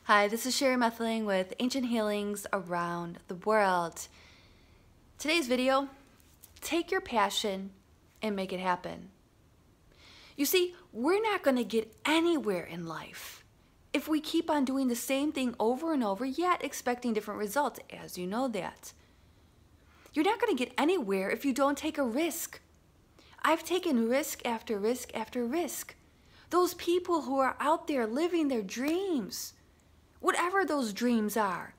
Hi, this is Methling with Ancient Healings Around the World. Today's video, take your passion and make it happen. You see, we're not going to get anywhere in life if we keep on doing the same thing over and over, yet expecting different results, as you know that. You're not going to get anywhere if you don't take a risk. I've taken risk after risk after risk. Those people who are out there living their dreams, whatever those dreams are,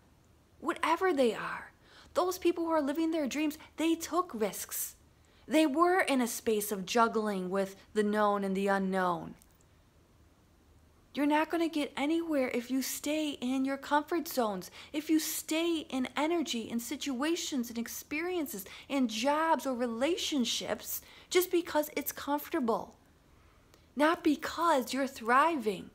whatever they are, those people who are living their dreams, they took risks. They were in a space of juggling with the known and the unknown. You're not going to get anywhere if you stay in your comfort zones, if you stay in energy and situations and experiences and jobs or relationships just because it's comfortable, not because you're thriving.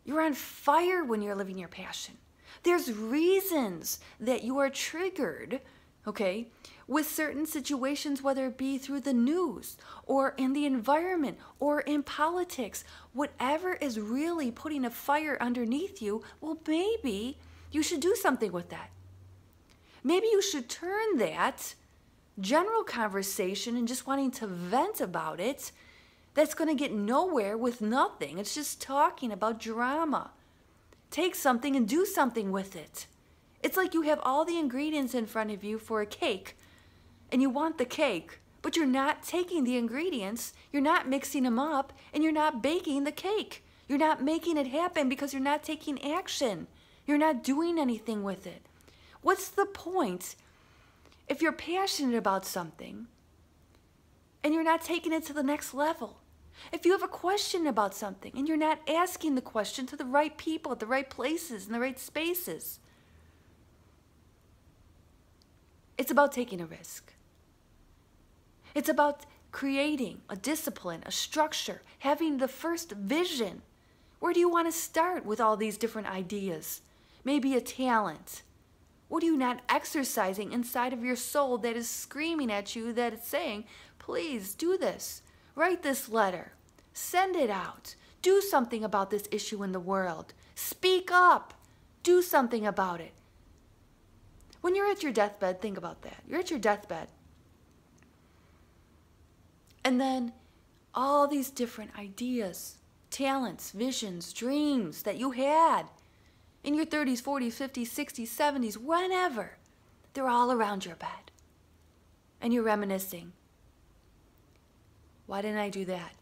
You're on fire when you're living your passion. There's reasons that you are triggered, okay, with certain situations, whether it be through the news or in the environment or in politics. Whatever is really putting a fire underneath you, well, maybe you should do something with that. Maybe you should turn that general conversation and just wanting to vent about it, that's going to get nowhere with nothing. It's just talking about drama. Take something and do something with it. It's like you have all the ingredients in front of you for a cake, and you want the cake, but you're not taking the ingredients, you're not mixing them up, and you're not baking the cake. You're not making it happen because you're not taking action. You're not doing anything with it. What's the point if you're passionate about something and you're not taking it to the next level? If you have a question about something and you're not asking the question to the right people at the right places in the right spaces, it's about taking a risk. It's about creating a discipline, a structure, having the first vision. Where do you want to start with all these different ideas? Maybe a talent. What are you not exercising inside of your soul that is screaming at you, that is saying, please do this. Write this letter. Send it out. Do something about this issue in the world. Speak up. Do something about it. When you're at your deathbed, think about that. You're at your deathbed. And then all these different ideas, talents, visions, dreams that you had in your 30s, 40s, 50s, 60s, 70s, whenever, they're all around your bed. And you're reminiscing. Why didn't I do that?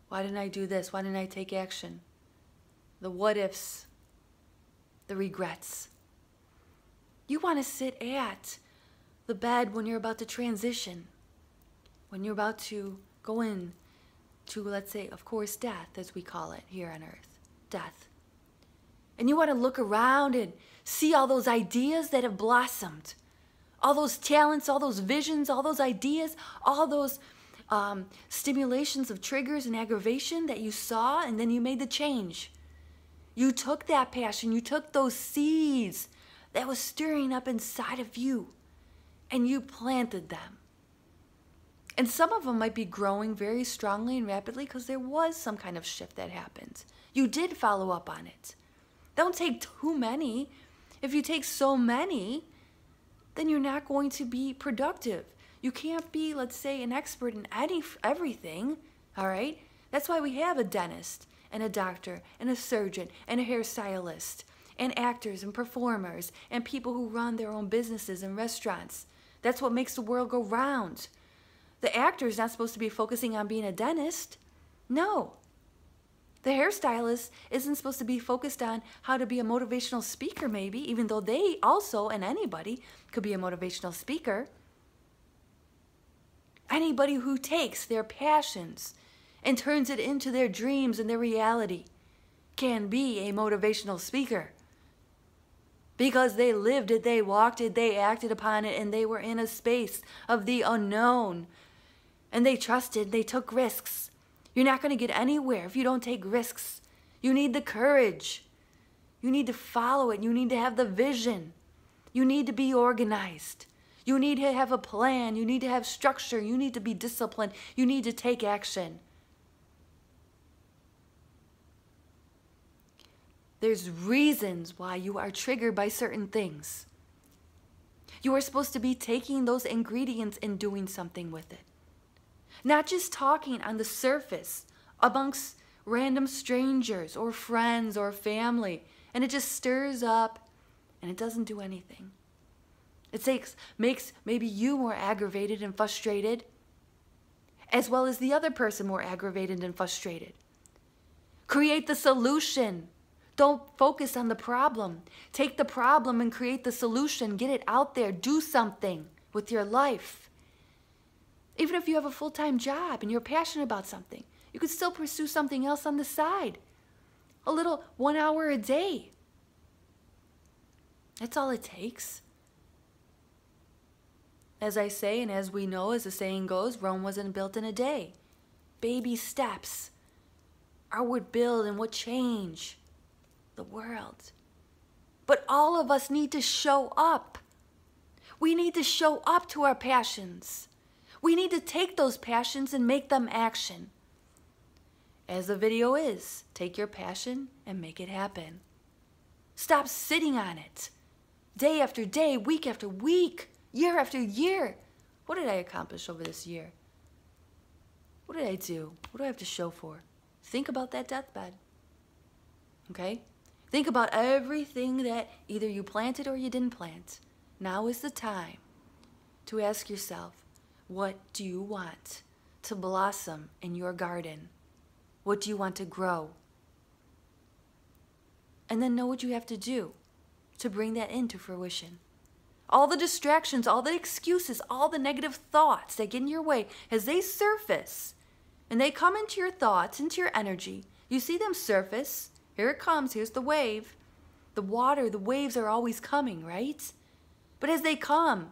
Why didn't I do this? Why didn't I take action? The what ifs, the regrets. You want to sit at the bed when you're about to transition, when you're about to go in to, let's say, of course, death, as we call it here on earth, death. And you want to look around and see all those ideas that have blossomed, all those talents, all those visions, all those ideas, all those stimulations of triggers and aggravation that you saw, and then you made the change. You took that passion, you took those seeds that was stirring up inside of you, and you planted them. And some of them might be growing very strongly and rapidly because there was some kind of shift that happened. You did follow up on it. Don't take too many. If you take so many, then you're not going to be productive. You can't be, let's say, an expert in everything, all right? That's why we have a dentist and a doctor and a surgeon and a hairstylist and actors and performers and people who run their own businesses and restaurants. That's what makes the world go round. The actor is not supposed to be focusing on being a dentist. No. The hairstylist isn't supposed to be focused on how to be a motivational speaker, maybe, even though they also, and anybody, could be a motivational speaker. Anybody who takes their passions and turns it into their dreams and their reality can be a motivational speaker. Because they lived it, they walked it, they acted upon it, and they were in a space of the unknown. And they trusted, they took risks. You're not going to get anywhere if you don't take risks. You need the courage. You need to follow it. You need to have the vision. You need to be organized. You need to have a plan. You need to have structure. You need to be disciplined. You need to take action. There's reasons why you are triggered by certain things. You are supposed to be taking those ingredients and doing something with it. Not just talking on the surface amongst random strangers or friends or family, and it just stirs up and it doesn't do anything. It makes maybe you more aggravated and frustrated, as well as the other person more aggravated and frustrated. Create the solution. Don't focus on the problem. Take the problem and create the solution. Get it out there. Do something with your life. Even if you have a full-time job and you're passionate about something, you could still pursue something else on the side. A little 1 hour a day. That's all it takes. As I say, and as we know, as the saying goes, Rome wasn't built in a day. Baby steps are what build and what change the world. But all of us need to show up. We need to show up to our passions. We need to take those passions and make them action. As the video is, take your passion and make it happen. Stop sitting on it. Day after day, week after week, year after year. What did I accomplish over this year? What did I do? What do I have to show for? Think about that deathbed. Okay? Think about everything that either you planted or you didn't plant. Now is the time to ask yourself, what do you want to blossom in your garden? What do you want to grow? And then know what you have to do to bring that into fruition. All the distractions, all the excuses, all the negative thoughts that get in your way, as they surface and they come into your thoughts, into your energy, you see them surface. Here it comes. Here's the wave. The water, the waves are always coming, right? But as they come,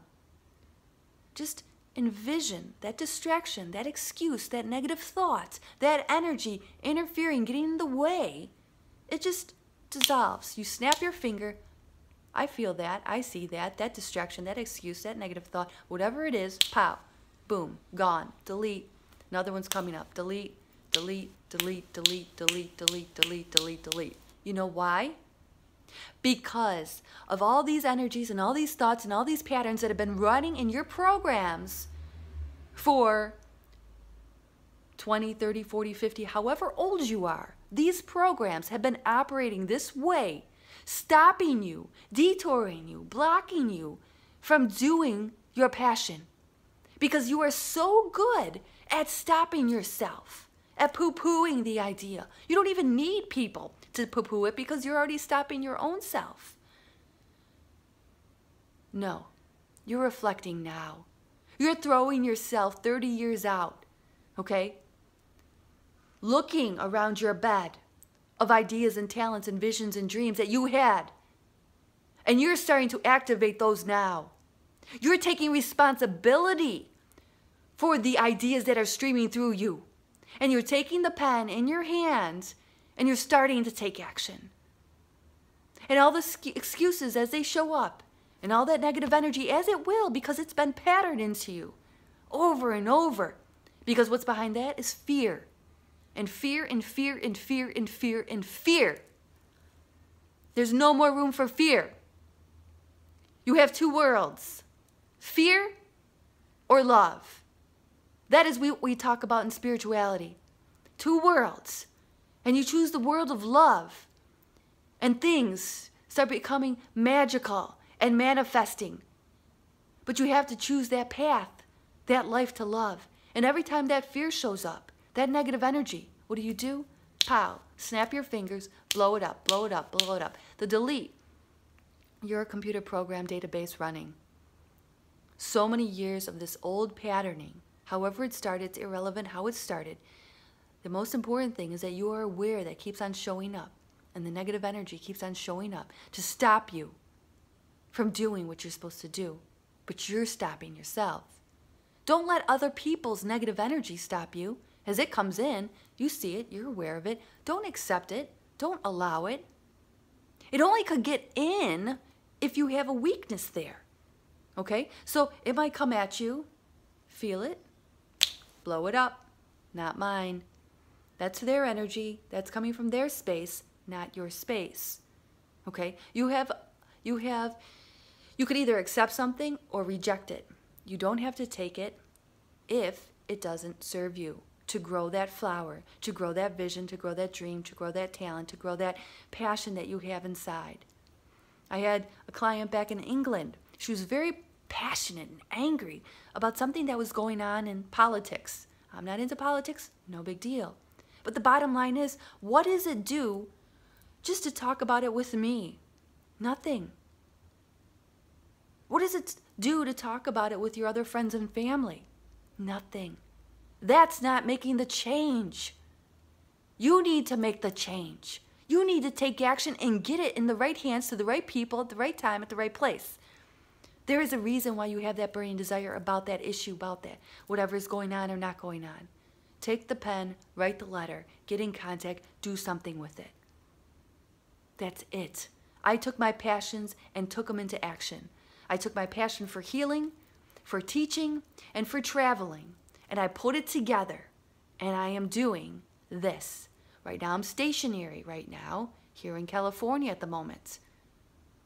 just envision that distraction, that excuse, that negative thought, that energy interfering, getting in the way. It just dissolves. You snap your finger. I feel that. I see that. That distraction, that excuse, that negative thought, whatever it is, pow, boom, gone. Delete. Another one's coming up. Delete, delete, delete, delete, delete, delete, delete, delete, delete. You know why? Because of all these energies and all these thoughts and all these patterns that have been running in your programs for 20, 30, 40, 50, however old you are. These programs have been operating this way, stopping you, detouring you, blocking you from doing your passion. Because you are so good at stopping yourself, at poo-pooing the idea. You don't even need people to poo-poo it because you're already stopping your own self. No, you're reflecting now. You're throwing yourself 30 years out, okay? Looking around your bed of ideas and talents and visions and dreams that you had. And you're starting to activate those now. You're taking responsibility for the ideas that are streaming through you. And you're taking the pen in your hands and you're starting to take action. And all the excuses as they show up, and all that negative energy, as it will, because it's been patterned into you over and over. Because what's behind that is fear. And fear and fear and fear and fear and fear. There's no more room for fear. You have two worlds. Fear or love. That is what we talk about in spirituality. Two worlds. And you choose the world of love. And things start becoming magical and manifesting. But you have to choose that path, that life to love. And every time that fear shows up, that negative energy, what do? Pow, snap your fingers, blow it up, blow it up, blow it up. The delete, your computer program database running. So many years of this old patterning, however it started, it's irrelevant how it started. The most important thing is that you are aware that keeps on showing up, and the negative energy keeps on showing up to stop you from doing what you're supposed to do, but you're stopping yourself. Don't let other people's negative energy stop you. As it comes in, you see it, you're aware of it. Don't accept it. Don't allow it. It only could get in if you have a weakness there. Okay? So it might come at you. Feel it. Blow it up. Not mine. That's their energy. That's coming from their space, not your space. Okay? You could either accept something or reject it. You don't have to take it if it doesn't serve you to grow that flower, to grow that vision, to grow that dream, to grow that talent, to grow that passion that you have inside. I had a client back in England. She was very passionate and angry about something that was going on in politics. I'm not into politics, no big deal. But the bottom line is, what does it do just to talk about it with me? Nothing. What does it do to talk about it with your other friends and family? Nothing. That's not making the change. You need to make the change. You need to take action and get it in the right hands to the right people at the right time at the right place. There is a reason why you have that burning desire about that issue, about that, whatever is going on or not going on. Take the pen, write the letter, get in contact, do something with it. That's it. I took my passions and took them into action. I took my passion for healing, for teaching, and for traveling, and I put it together, and I am doing this. Right now I'm stationary right now here in California at the moment.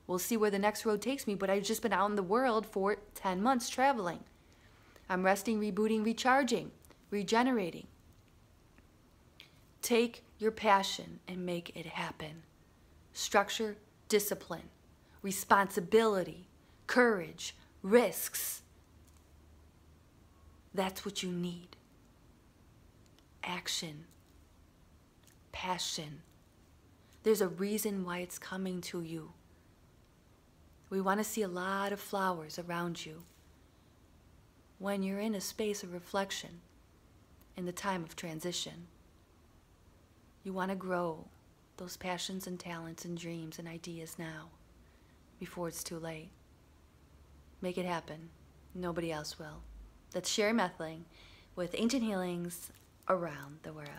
We'll see where the next road takes me, but I've just been out in the world for 10 months traveling. I'm resting, rebooting, recharging, regenerating. Take your passion and make it happen. Structure, discipline, responsibility, courage, risks. That's what you need. Action. Passion. There's a reason why it's coming to you. We want to see a lot of flowers around you when you're in a space of reflection in the time of transition. You want to grow those passions and talents and dreams and ideas now before it's too late. Make it happen. Nobody else will. That's Sherry Methling with Ancient Healings around the world.